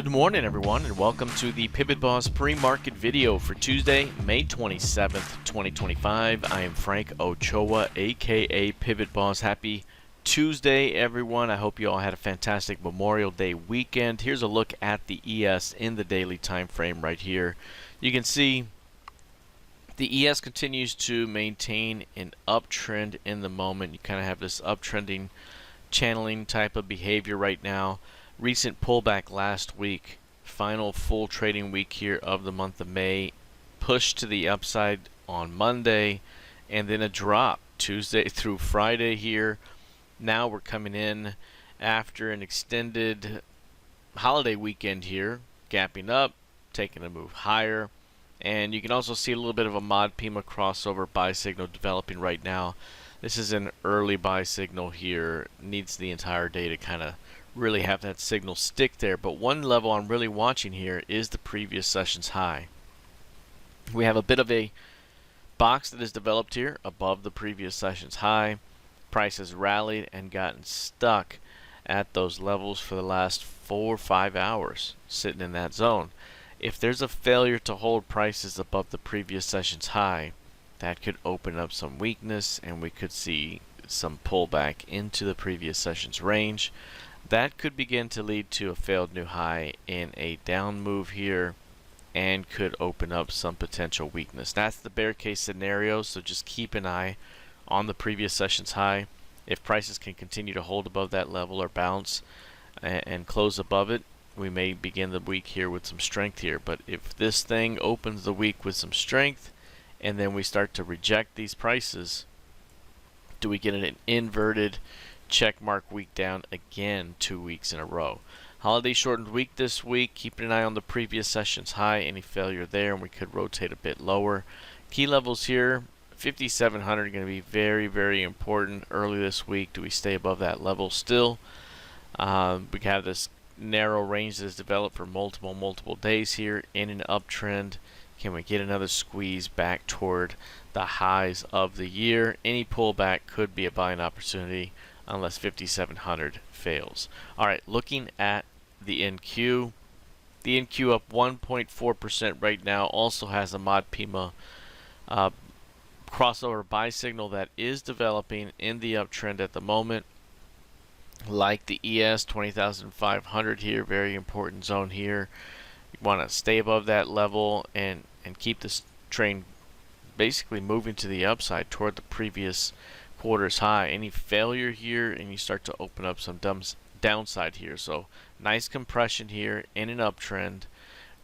Good morning, everyone, and welcome to the PivotBoss pre-market video for Tuesday, May 27th, 2025. I am Frank Ochoa, aka PivotBoss. Happy Tuesday, everyone. I hope you all had a fantastic Memorial Day weekend. Here's a look at the ES in the daily time frame right here. You can see the ES continues to maintain an uptrend in the moment. You kind of have this uptrending channeling type of behavior right now. Recent pullback last week, final full trading week here of the month of May, pushed to the upside on Monday, and then a drop Tuesday through Friday here. Now we're coming in after an extended holiday weekend here, gapping up, taking a move higher, and you can also see a little bit of a mod Pima crossover buy signal developing right now. This is an early buy signal here, needs the entire day to kind of really have that signal stick there. But one level I'm really watching here is the previous session's high. We have a bit of a box that is developed here above the previous session's high. Price has rallied and gotten stuck at those levels for the last 4 or 5 hours, sitting in that zone. If there's a failure to hold prices above the previous session's high, that could open up some weakness and we could see some pullback into the previous session's range. That could begin to lead to a failed new high in a down move here and could open up some potential weakness. That's the bear case scenario, so just keep an eye on the previous session's high. If prices can continue to hold above that level or bounce and close above it, we may begin the week here with some strength here. But if this thing opens the week with some strength and then we start to reject these prices, do we get an inverted check mark week down again 2 weeks in a row? Holiday shortened week this week. Keeping an eye on the previous session's high. Any failure there and we could rotate a bit lower. Key levels here, 5,700 are going to be very, very important early this week. Do we stay above that level still? We have this narrow range that is developed for multiple days here in an uptrend. Can we get another squeeze back toward the highs of the year? Any pullback could be a buying opportunity unless 5,700 fails. Alright, looking at the NQ. The NQ up 1.4% right now. Also has a mod Pima crossover buy signal that is developing in the uptrend at the moment. Like the ES 20,500 here, very important zone here. You want to stay above that level and keep this train basically moving to the upside toward the previous quarter's high. Any failure here and you start to open up some downside here. So nice compression here in an uptrend.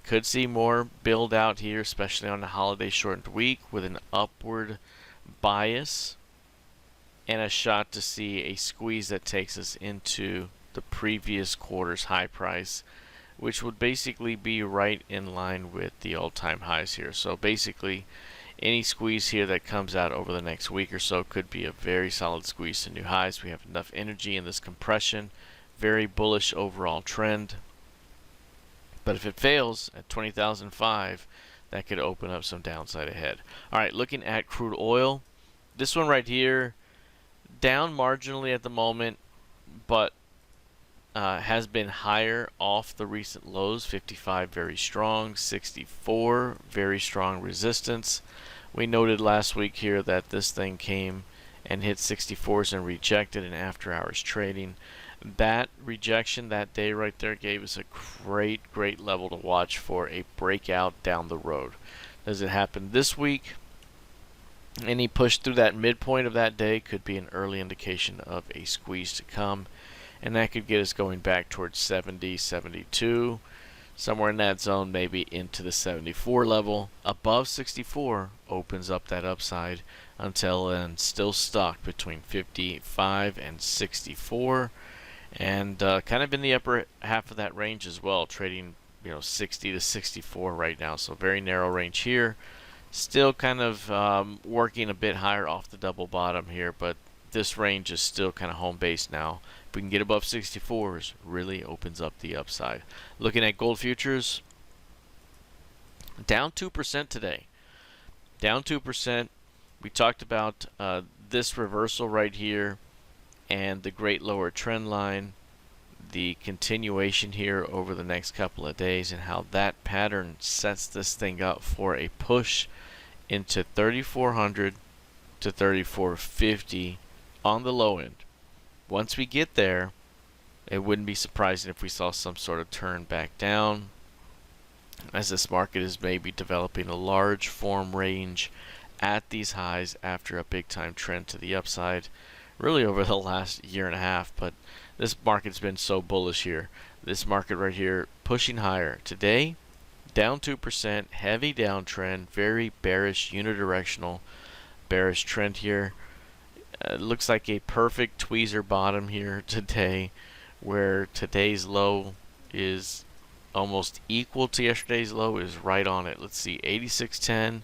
Could see more build out here, especially on the holiday shortened week with an upward bias and a shot to see a squeeze that takes us into the previous quarter's high price, which would basically be right in line with the all-time highs here. So basically any squeeze here that comes out over the next week or so could be a very solid squeeze to new highs. We have enough energy in this compression. Very bullish overall trend. But if it fails at 20,005, that could open up some downside ahead. Alright, looking at crude oil. This one right here, down marginally at the moment, but has been higher off the recent lows. 55 very strong, 64 very strong resistance. We noted last week here that this thing came and hit 64s and rejected in after hours trading. That rejection that day right there gave us a great level to watch for a breakout down the road. Does it happen this week? Any push through that midpoint of that day could be an early indication of a squeeze to come, and that could get us going back towards 70, 72, somewhere in that zone, maybe into the 74 level. Above 64 opens up that upside. Until then, still stuck between 55 and 64, and kind of in the upper half of that range as well, trading 60 to 64 right now. So very narrow range here. Still kind of working a bit higher off the double bottom here, but this range is still kind of home base now. If we can get above 64s, really opens up the upside. Looking at gold futures, down 2% today. Down 2%. We talked about this reversal right here and the great lower trend line. the continuation here over the next couple of days and how that pattern sets this thing up for a push into 3,400 to 3,450 on the low end. Once we get there, it wouldn't be surprising if we saw some sort of turn back down, as this market is maybe developing a large form range at these highs after a big time trend to the upside really over the last year and a half. But this market's been so bullish here. This market right here pushing higher today, down 2%, heavy downtrend, very bearish unidirectional bearish trend here. Looks like a perfect tweezer bottom here today, where today's low is almost equal to yesterday's low, is right on it. Let's see, 86.10.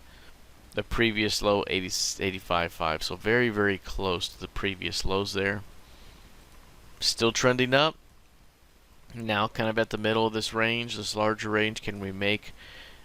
The previous low 85.5, so very, very close to the previous lows there. Still trending up. Now kind of at the middle of this range, this larger range. Can we make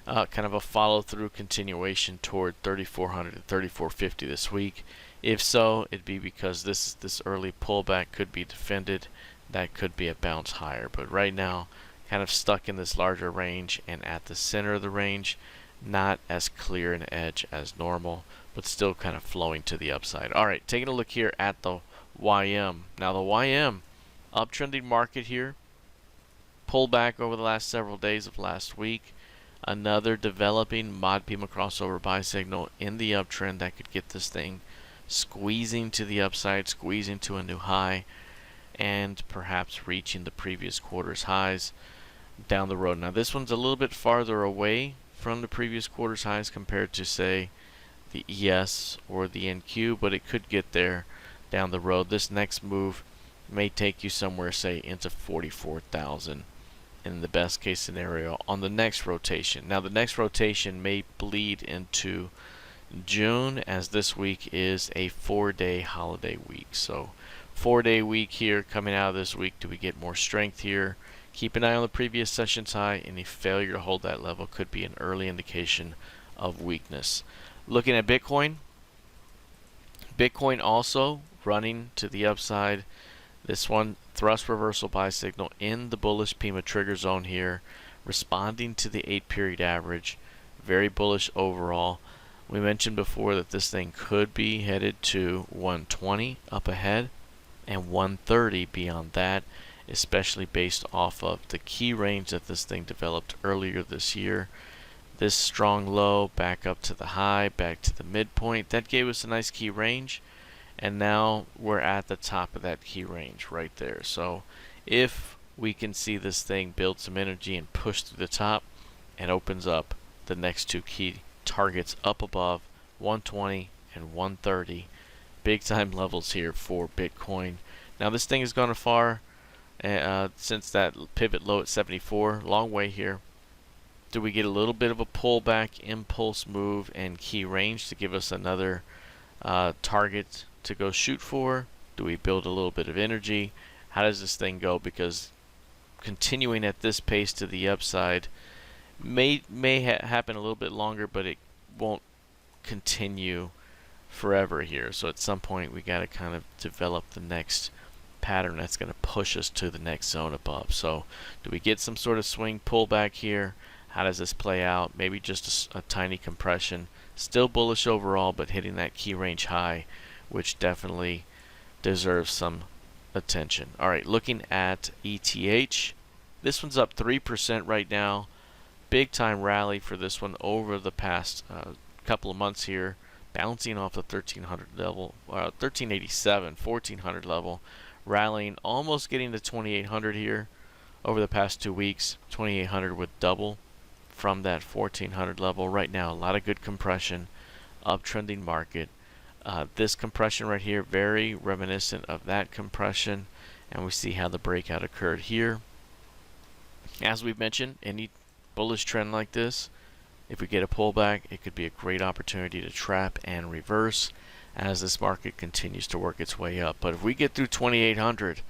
kind of a follow-through continuation toward 3,400 to 3,450 this week? If so, it'd be because this early pullback could be defended. That could be a bounce higher. But right now, kind of stuck in this larger range and at the center of the range. Not as clear an edge as normal, but still kind of flowing to the upside. All right, taking a look here at the YM. Now the YM, uptrending market here. Pullback over the last several days of last week. Another developing mod Pima crossover buy signal in the uptrend that could get this thing squeezing to the upside, squeezing to a new high, and perhaps reaching the previous quarter's highs down the road. Now this one's a little bit farther away from the previous quarter's highs compared to, say, the ES or the NQ, but it could get there down the road. This next move may take you somewhere, say, into 44,000 in the best case scenario on the next rotation. Now the next rotation may bleed into June, as this week is a 4-day holiday week. So 4-day week here coming out of this week. Do we get more strength here? Keep an eye on the previous session's high. Any failure to hold that level could be an early indication of weakness. Looking at Bitcoin. Bitcoin also running to the upside. This one, thrust reversal buy signal in the bullish Pima trigger zone here, responding to the 8-period average. Very bullish overall. We mentioned before that this thing could be headed to 120 up ahead and 130 beyond that, especially based off of the key range that this thing developed earlier this year. This strong low back up to the high, back to the midpoint, that gave us a nice key range, and now we're at the top of that key range right there. So if we can see this thing build some energy and push through the top, and opens up the next two key targets up above 120 and 130, big time levels here for Bitcoin. Now this thing has gone far since that pivot low at 74, long way here. Do we get a little bit of a pullback impulse move and key range to give us another target to go shoot for? Do we build a little bit of energy? How does this thing go? Because continuing at this pace to the upside may happen a little bit longer, but it won't continue forever here. So at some point we got to kind of develop the next pattern that's going to push us to the next zone above. So do we get some sort of swing pullback here? How does this play out? Maybe just a tiny compression. Still bullish overall, but hitting that key range high, which definitely deserves some attention. All right, looking at ETH. This one's up 3% right now. Big time rally for this one over the past couple of months here, bouncing off the 1300 level, 1387, 1400 level, rallying, almost getting to 2800 here over the past 2 weeks. 2800 would double from that 1400 level. Right now, a lot of good compression, uptrending market. This compression right here, very reminiscent of that compression, and we see how the breakout occurred here. As we've mentioned, any bullish trend like this, if we get a pullback, it could be a great opportunity to trap and reverse as this market continues to work its way up. But if we get through 2800,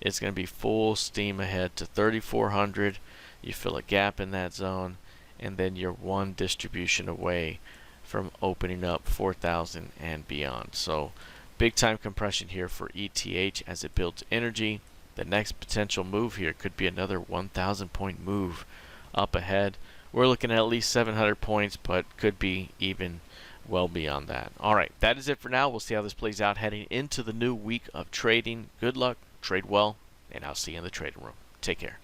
it's going to be full steam ahead to 3400. You fill a gap in that zone, and then you're one distribution away from opening up 4,000 and beyond. So big time compression here for ETH as it builds energy. the next potential move here could be another 1,000 point move up ahead. We're looking at least 700 points, but could be even well beyond that. All right, that is it for now. We'll see how this plays out heading into the new week of trading. Good luck, trade well, and I'll see you in the trading room. Take care.